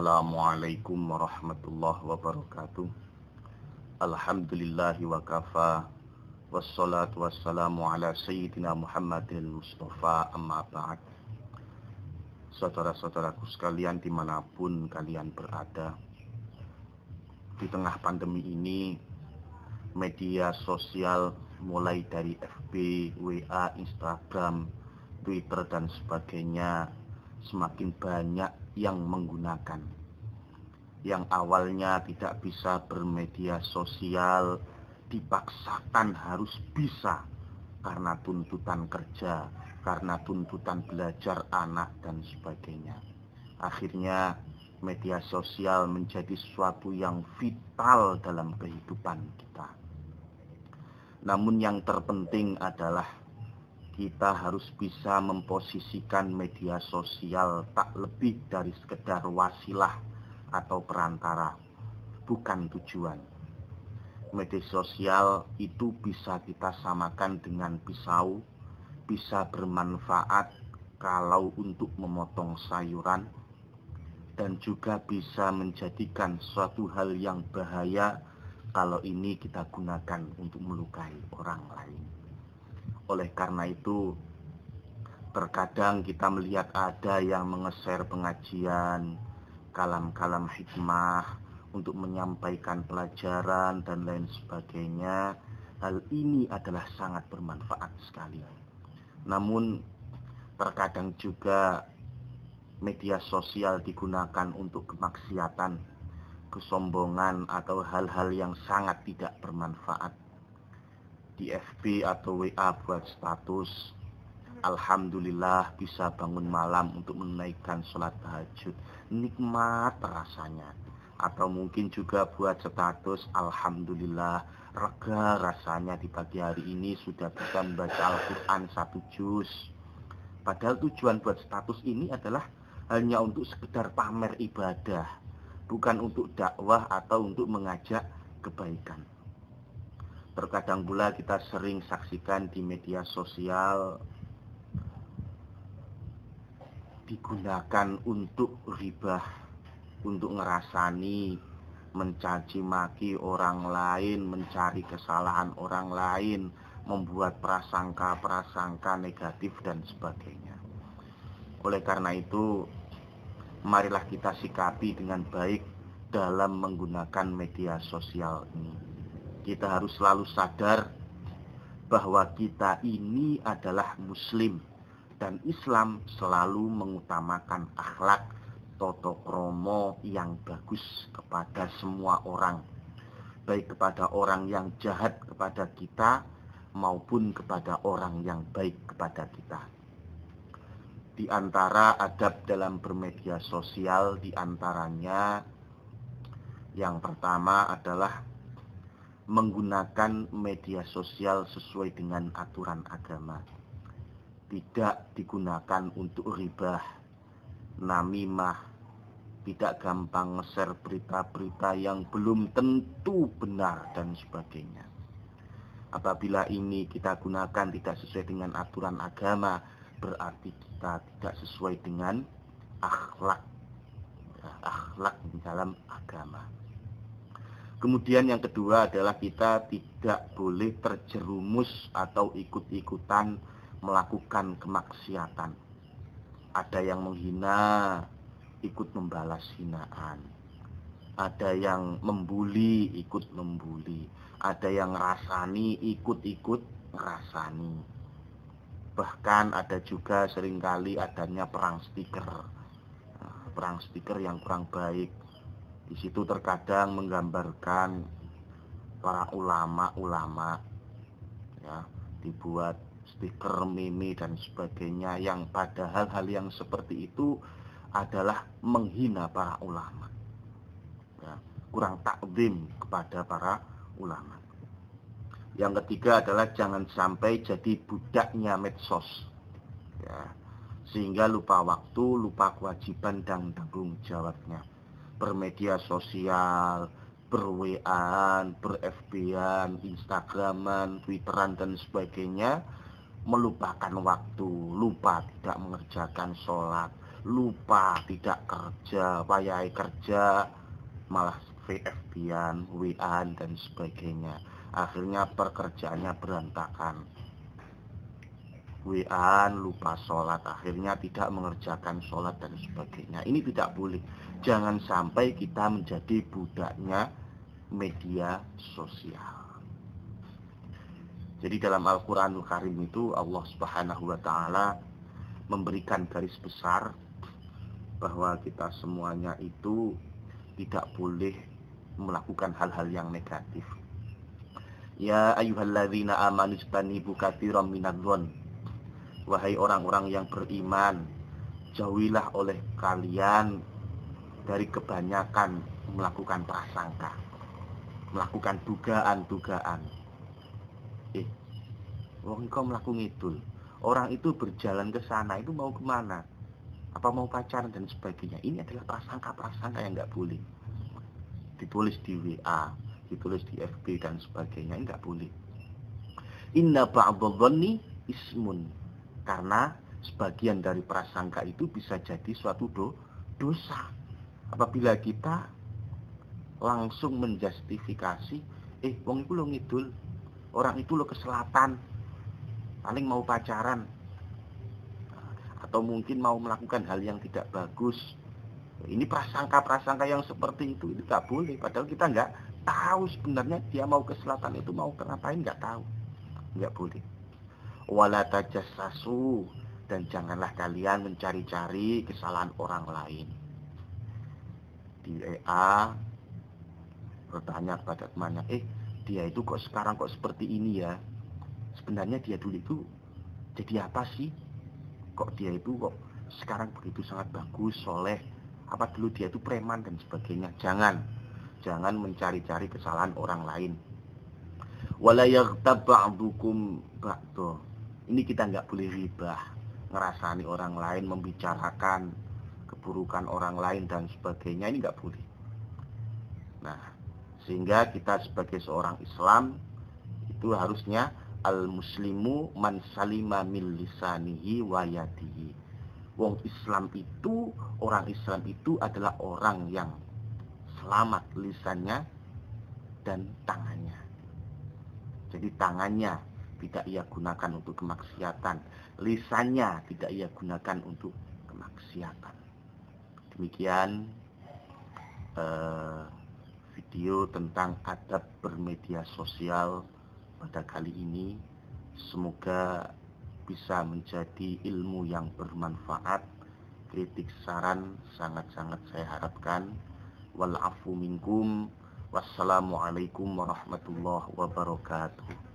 Assalamualaikum warahmatullahi wabarakatuh. Alhamdulillahi wa kafa. Wassalatu wassalamu ala sayyidina Muhammadin Mustafa, amma ba'd. Saudara-saudaraku sekalian dimanapun kalian berada, di tengah pandemi ini, media sosial mulai dari FB, WA, Instagram, Twitter dan sebagainya semakin banyak yang menggunakan. Yang awalnya tidak bisa bermedia sosial dipaksakan harus bisa karena tuntutan kerja, karena tuntutan belajar anak dan sebagainya. Akhirnya media sosial menjadi sesuatu yang vital dalam kehidupan kita. Namun yang terpenting adalah kita harus bisa memposisikan media sosial tak lebih dari sekedar wasilah atau perantara, bukan tujuan. Media sosial itu bisa kita samakan dengan pisau, bisa bermanfaat kalau untuk memotong sayuran, dan juga bisa menjadikan suatu hal yang bahaya kalau ini kita gunakan untuk melukai orang lain. Oleh karena itu, terkadang kita melihat ada yang menge-share pengajian, kalam-kalam hikmah untuk menyampaikan pelajaran dan lain sebagainya. Hal ini adalah sangat bermanfaat sekali. Namun, terkadang juga media sosial digunakan untuk kemaksiatan, kesombongan, atau hal-hal yang sangat tidak bermanfaat. Di FB atau WA buat status, alhamdulillah bisa bangun malam untuk menunaikan sholat tahajud, nikmat rasanya. Atau mungkin juga buat status, alhamdulillah lega rasanya di pagi hari ini sudah bisa membaca Al-Quran 1 juz. Padahal tujuan buat status ini adalah hanya untuk sekedar pamer ibadah, bukan untuk dakwah atau untuk mengajak kebaikan. Terkadang pula kita sering saksikan di media sosial digunakan untuk ribah, untuk ngerasani, mencaci maki orang lain, mencari kesalahan orang lain, membuat prasangka-prasangka negatif dan sebagainya. Oleh karena itu, marilah kita sikapi dengan baik dalam menggunakan media sosial ini. Kita harus selalu sadar bahwa kita ini adalah muslim, dan Islam selalu mengutamakan akhlak toto kromo yang bagus kepada semua orang, baik kepada orang yang jahat kepada kita maupun kepada orang yang baik kepada kita. Di antara adab dalam bermedia sosial, di antaranya yang pertama adalah menggunakan media sosial sesuai dengan aturan agama. Tidak digunakan untuk ribah, namimah, tidak gampang nge-share berita-berita yang belum tentu benar dan sebagainya. Apabila ini kita gunakan tidak sesuai dengan aturan agama, berarti kita tidak sesuai dengan akhlak dalam agama. Kemudian yang kedua adalah kita tidak boleh terjerumus atau ikut-ikutan melakukan kemaksiatan. Ada yang menghina, ikut membalas hinaan. Ada yang membuli, ikut membuli. Ada yang ngerasani, ikut-ikut ngerasani. Bahkan ada juga seringkali adanya perang stiker. Perang stiker yang kurang baik. Di situ terkadang menggambarkan para ulama-ulama, ya, dibuat stiker, meme dan sebagainya, yang padahal hal yang seperti itu adalah menghina para ulama, ya, kurang takzim kepada para ulama. Yang ketiga adalah jangan sampai jadi budaknya medsos, ya, sehingga lupa waktu, lupa kewajiban dan tanggung jawabnya. Bermedia sosial, ber-WA-an, ber-FB-an, Instagram-an, Twitter-an dan sebagainya, melupakan waktu, lupa tidak mengerjakan sholat, lupa, tidak kerja, wayai kerja, malah VFB-an, WA-an dan sebagainya. Akhirnya pekerjaannya berantakan. WA-an, lupa sholat, akhirnya tidak mengerjakan sholat dan sebagainya. Ini tidak boleh. Jangan sampai kita menjadi budaknya media sosial. Jadi dalam Al-Quranul Karim itu Allah Subhanahu wa Ta'ala memberikan garis besar bahwa kita semuanya itu tidak boleh melakukan hal-hal yang negatif. Ya ayyuhalladzina amanu istanibu katsiran minadh-dhon. Wahai orang-orang yang beriman, jauhilah oleh kalian dari kebanyakan melakukan prasangka, melakukan dugaan-dugaan. Wong kok mlaku ngidul. Orang itu berjalan ke sana itu mau kemana? Apa mau pacaran dan sebagainya. Ini adalah prasangka-prasangka yang nggak boleh. Ditulis di WA, ditulis di FB dan sebagainya, nggak boleh. Inna ba'dadh-dhanni ismun. Karena sebagian dari prasangka itu bisa jadi suatu dosa. Apabila kita langsung menjustifikasi, wong itu lo ngidul, orang itu lo ke selatan, paling mau pacaran, atau mungkin mau melakukan hal yang tidak bagus. Ini prasangka-prasangka yang seperti itu tidak boleh. Padahal kita nggak tahu sebenarnya dia mau ke selatan itu mau ngapain, nggak tahu, nggak boleh. Wala tajassasu, dan janganlah kalian mencari-cari kesalahan orang lain. Di WA bertanya kepada temannya, dia itu kok sekarang kok seperti ini ya? Sebenarnya dia dulu itu jadi apa sih? Kok dia itu kok sekarang begitu sangat bagus, soleh? Apa dulu dia itu preman dan sebagainya? Jangan mencari-cari kesalahan orang lain. Wala yaghtab ba'dukum ba'dha. Ini kita nggak boleh ribah, ngerasani orang lain, membicarakan keburukan orang lain dan sebagainya, ini nggak boleh. Nah, sehingga kita sebagai seorang Islam itu harusnya al-muslimu man salima min lisanihi wa yadihi. Wong Islam itu, orang Islam itu adalah orang yang selamat lisannya dan tangannya. Jadi tangannya tidak ia gunakan untuk kemaksiatan, lisannya tidak ia gunakan untuk kemaksiatan. Demikian video tentang adab bermedia sosial pada kali ini. Semoga bisa menjadi ilmu yang bermanfaat. Kritik saran sangat-sangat saya harapkan. Wal afu minkum. Wassalamualaikum warahmatullahi wabarakatuh.